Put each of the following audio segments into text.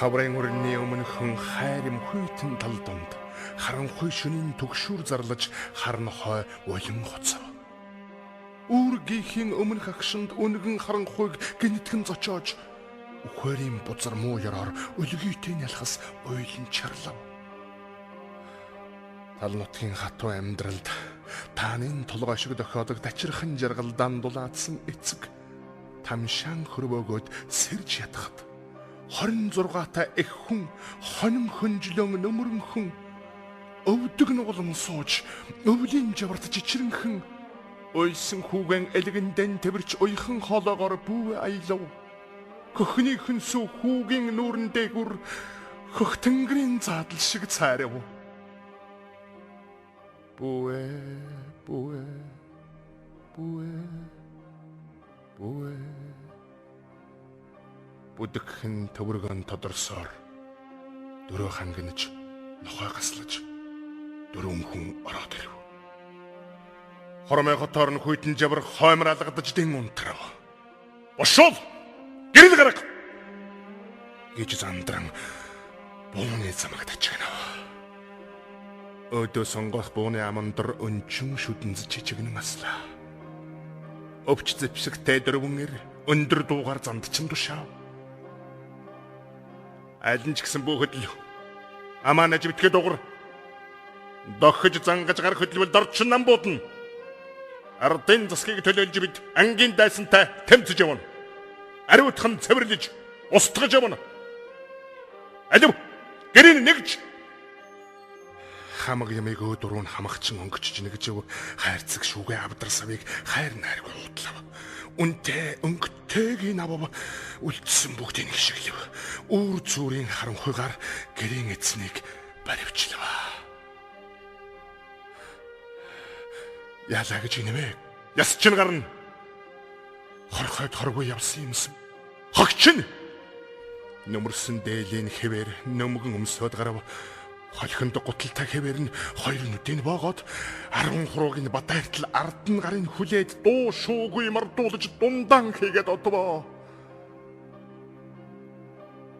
Хаврын өрний өмнөхөн хайрам хүйтэн тал донд харанхуй шөнийн төгшүүр зарлаж харнохой улин хоцов. Үүргийнхэн өмнөх агшинд өнгөн харанхуйг гинтгэн зочоож үхэрийн бузар муу яраар өлгийтэй ялхас уйлан чарлав. Тал нутгийн хатуу амьдралд тааны толгой шиг дохиодог дачирхан жаргалдан дулаадсан эцэг тамшаан хөрвөөгөөд сэрж ятахад 26-та их хүн хонин хөнжлөн нөмрөнхөн өвдөг нугалан сууж өвлийн жаварт жичрэнхэн ойсон хүүгэн элгэндэн тэрч уйхан хоолоогоор бүү аялав. Хөхний хүнсүү хүүгийн нүүрэн дээгүр хөх тэнгэрийн заадал шиг цаарав. Бүүэ бүүэ бүүэ бүүэ бүдгхэн төвөргөн тодорсоор дөрөө хангинаж нохой гаслаж дөрвөн хүн ороод ирв. Хормой хотоор нь хүйтэн жавар хоймор алгадаж дэн унтрав. Бошол гэрэл гараг гэж зандран бууны замаг тачигнав. Өдөө сонгох бууны амандар өнчин шүдэнз чичигнэн аслаа. Өвч зэвсэгтэй дөрвөн өндөр дуугаар зандчин тушаав. Алин ч гэсэн бүх хөдөл амаа наживтгэ дугар дохиж зангаж гар хөдлөвөл дорчин нам буудна. Ардын засгийг төлөөлж бид ангийн дайсантай тэмцэж явна. Ариутхан цэвэрлэж устгаж явна. Алив гэрийн нэгж хамаг ямыг өөдрүүн хамагчин өнгөчж нэгжв хайрцаг шүүгээ авдар савыг хайр найргүй утлав. Үнтэй өнгөтэйгийн авав үлдсэн бүгдийг хишиглэв. Үүр зүрийн харанхуйгаар гэрийн эзнийг баривчлав. Яалаа гэж инэмэ. Яс чин гарна. Хорхойд хоргүй явсан юмсан. Хогчин. Нөмөрсөн дээлийн хэвээр нөмгөн өмсөд гарав. Холхонд гуталтай хэвээр нь хоёр нүдийн боогоод 10 хуруугийн бадайтал ард нь гарын хүлээд дуу шуугүй мардуулж дундаан хийгээд одвоо.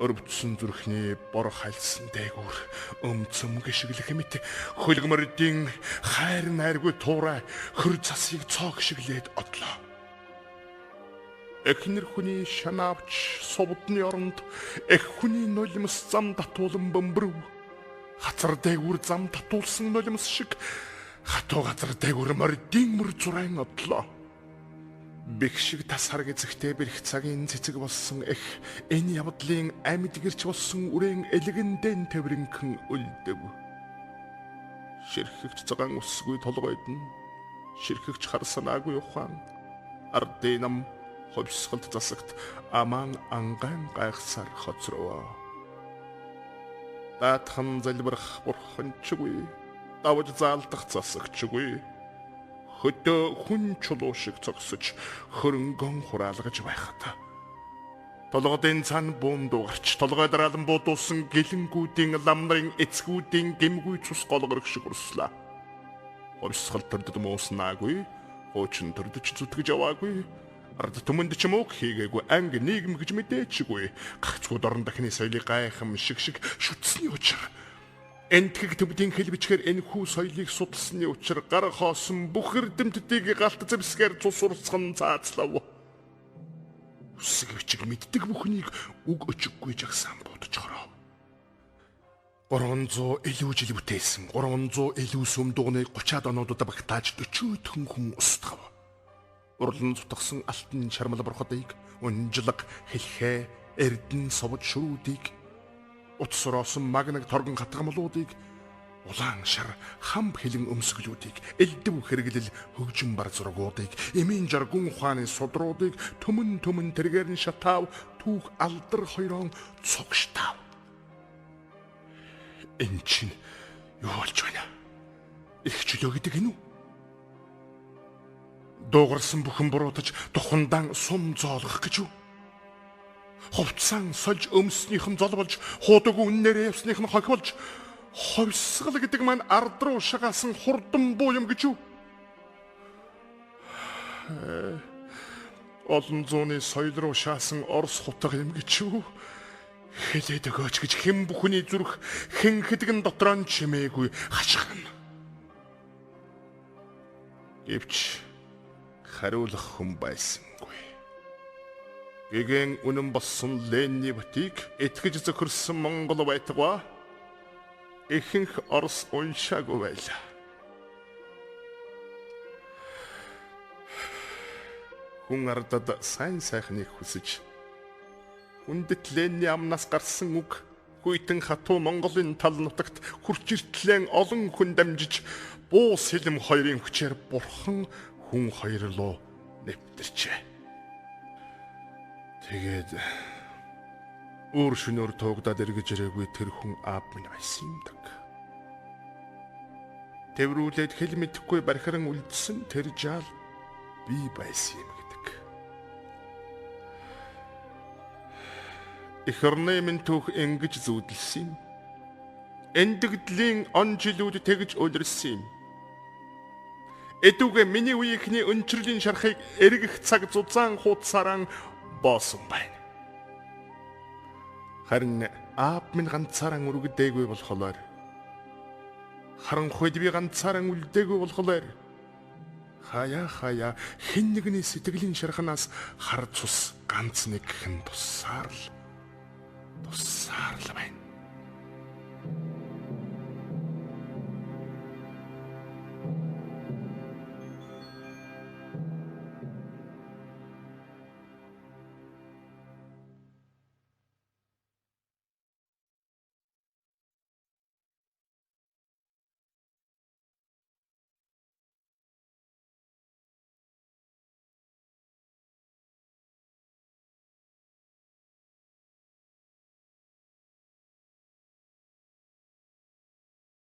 Өрөвдсөн зүрхний бор хайлсан дээгүүр өмцөм гიშгэлэх мэт хөлгмөрдийн хайр найргүй туурай хөр засыг цоог шиглээд одлоо. Эхнэр хүний шанаавч сувдны оронд эх хүний нулимс зам татуулан бөмбөрөв. Хацар дээгүүр зам татуулсан нулимс шиг хатуу газар дээгүүр мордын мөр зурайн одлоо. Бэх шиг тас хараг эзэгтэй бэрх цагийн цэцэг болсон эх энэ явдлын амьд гэрч болсон үрээн элгэндэн тэврэнхэн үлдэв. Ширхэгч цагаан усгүй толгойд нь ширхэгч хар санаагүй ухаан ардын нам ховсголт засагт аман анган гайхсаар хоцроо. Даатхан залбирах бурхан чгүй давж заалдах засагчгүй хөдөө хүн чулуу шиг цогсож хөрөнгөн хураалгаж байхад толгодын цан буун дуугарч толгой дараалан буудуулсан гэлэнгүүдийн лам нарын эцгүүдийн гэмгүй цус голгорох шиг урслаа. Ховсгол төрдөд мууснаагүй хуучин төрдөж зүтгэж яваагүй ард түмэнд ч мөг хийгээгүй анги нийгэм гэж мэдээчгүй гагцгууд орон дахны соёлыг гайхам шиг шүтсний учир энтхэг төвдийн хэлбичгээр энэхүү соёлыг судалсны учир гар хоосон бүх эрдэмтдийг галт зэвсгээр цус урсган цаацлав. Үсэг бичиг мэддэг бүхнийг үг өчиггүй жагсаан бодож хороо. 300 илүү жил бүтээсэн 300 илүү сүм дугныг 30-аад онуудад багтааж 40 хүн устгав. Урлан зутгсан алтан шармал борходыг унжлаг хэлхээ эрдэн совж шүрүүдийг утсроосон магнаг торгон хатгамлуудыг улаан шар хам хилэн өмсгөлүүдийг элдэв хэрэглэл хөгжин бар зургуудыг эмийн жаргун ухааны судруудыг төмөн тэргээр нь шатаав түүх алдар хоёрон цогштав. Энэ чинь юу болж байна? Их чөлөө гэдэг энэ үү? Дуугарсан бүхэн буруутаж тухандан сум зоолгох гэж үү? Ховцсан сольж өмснийхэн зол болж хуудаг үннээрээ явсных нь хохиолж ховсгал гэдэг маань ард руу шагаасан хурдан буу юм гэж үү? Олон зууны соёл руу шаасан Орос хутга юм гэж үү? Хэлээд өгөөч гэж хэн бүхний зүрх хэн хэдгэн дотроо нь чимээгүй хашгирна. Гэвч хариулах хүн байсангүй. Гэгэн үнэн болсон Ленни батыг итгэж зохирсон Монгол байтугай ихэнх Орос уншаагүй байлаа. Хүн ардад сайн сайхныг хүсэж хүндэт Ленни амнаас гарсан үг хүйтэн хатуу Монголын тал нутагт хурц иртлэн олон хүн дамжиж буу сэлэм хоёрын хүчээр бурхан хүн хоёр руу нэвтэрчээ. Тэгээд өөр шөнөөр туугдаад эргэж ирээгүй тэр хүн аав минь байсан юм даг. Тэврүүлээд хэл мэдэхгүй бархиран үлдсэн тэр жаал би байсан юм гэдэг. Эх орны минь түүх ингэж зүудэлсэн юм. Эндэгдлийн он жилүүд тэгж өдөрсөн юм. Эдүгэ миний үеийнхний өнчрлийн шархыг эргэх цаг зузаан хуудасараа боосон байна. Харин аав минь ганцаараа үргэлдээгүй болохоор харанхуйд би ганцаараа үлдээгүй болохоор хаяа хэн нэгний сэтгэлийн шарханаас хар цус ганц нэг хэн туссаар л байна.